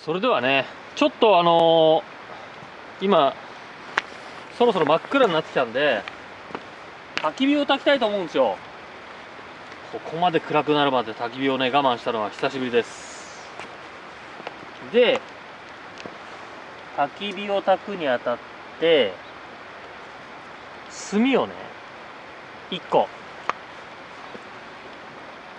それではね、ちょっと今そろそろ真っ暗になってきたんで、焚き火を焚きたいと思うんですよ。ここまで暗くなるまで焚き火をね我慢したのは久しぶりです。で、焚き火を焚くにあたって炭をね1個、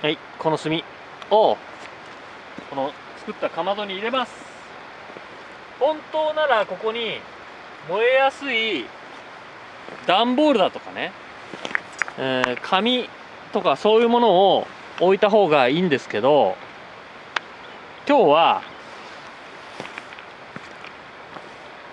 はい、この炭をこの作ったかまどに入れます。本当ならここに燃えやすい段ボールだとかね、紙とかそういうものを置いた方がいいんですけど、今日は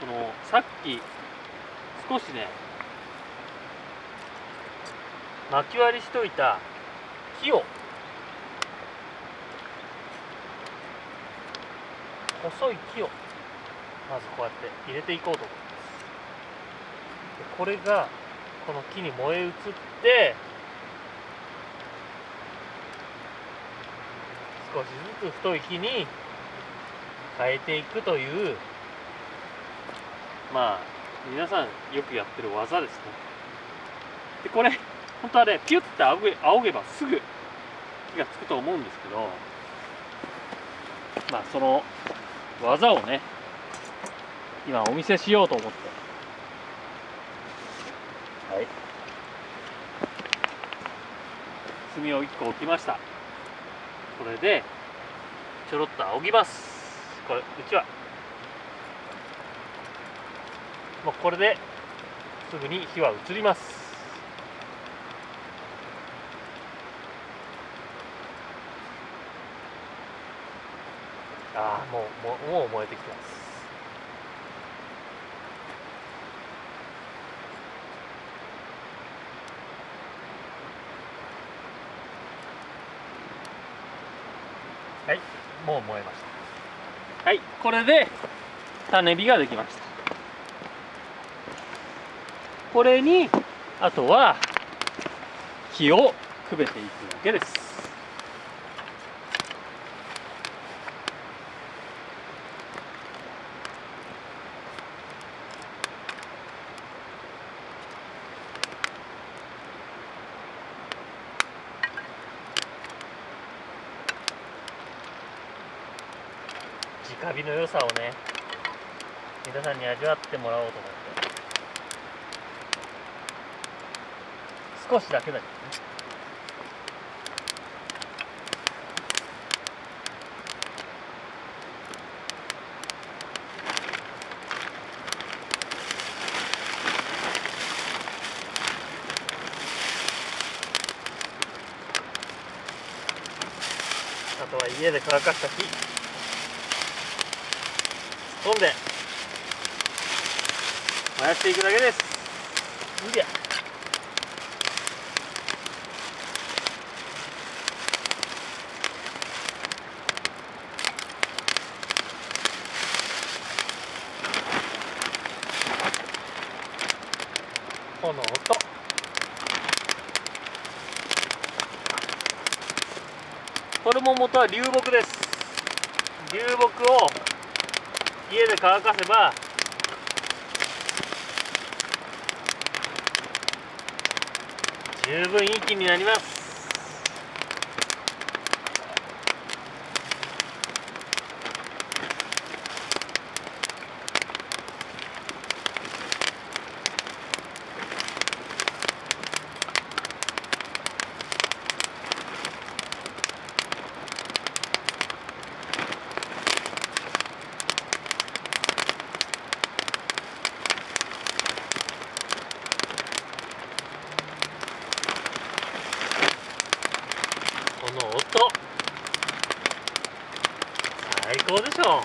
このさっき少しね巻き割りしといた木を、細い木をまずこうやって入れていこうと思います。でこれがこの木に燃え移って少しずつ太い木に変えていくという、まあ皆さんよくやってる技ですね。でこれ本当はねピュッて仰げばすぐ火がつくと思うんですけど、まあその技をね今お見せしようと思って、はい、炭を1個置きました。これでちょろっと仰ぎます。これうちはもうこれですぐに火は移ります。もう燃えてきてます。はい、もう燃えました。はい、これで種火ができました。これにあとは火をくべていくだけです。直火の良さをね皆さんに味わってもらおうと思って少しだけだけどね。あとは家で乾かした木突っ込んで燃やしていくだけです。うりゃこの音、これも元は流木です。流木を家で乾かせば十分いい木になります。この音最高でしょう。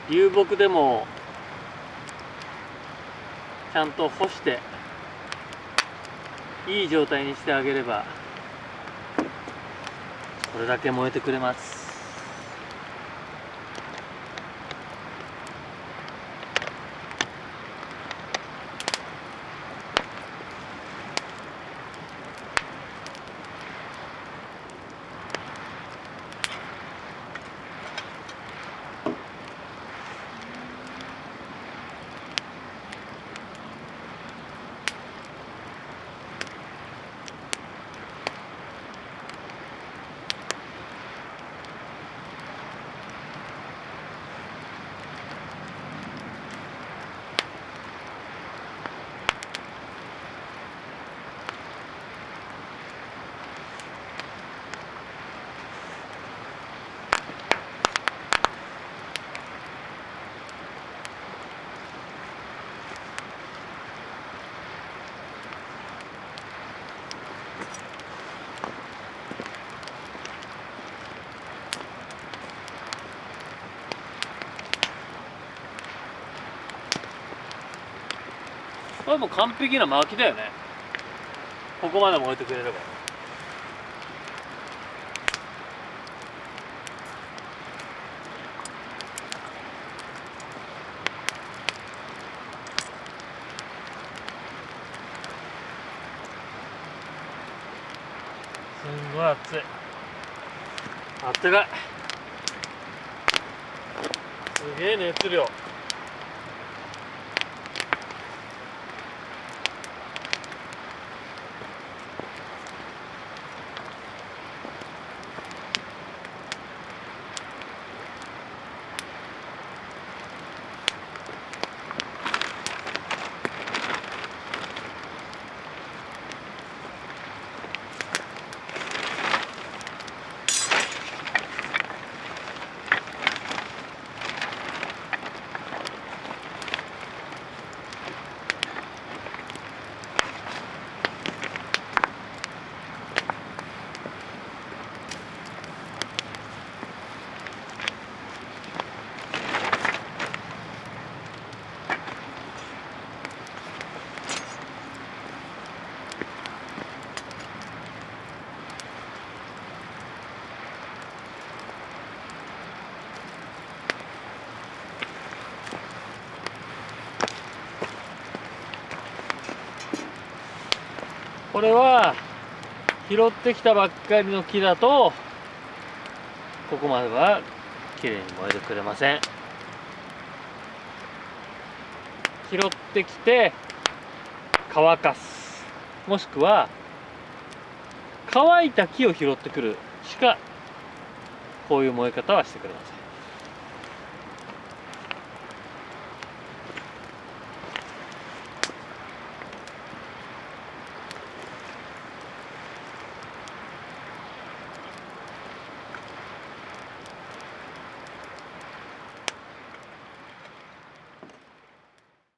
流木でもちゃんと干していい状態にしてあげればこれだけ燃えてくれます。これもう完璧な薪だよね。ここまで燃えてくれれば。すんごい熱い。あったかい。すげえ熱量。これは拾ってきたばっかりの木だとここまではきれいに燃えてくれません。拾ってきて乾かす、もしくは乾いた木を拾ってくるしかこういう燃え方はしてくれません。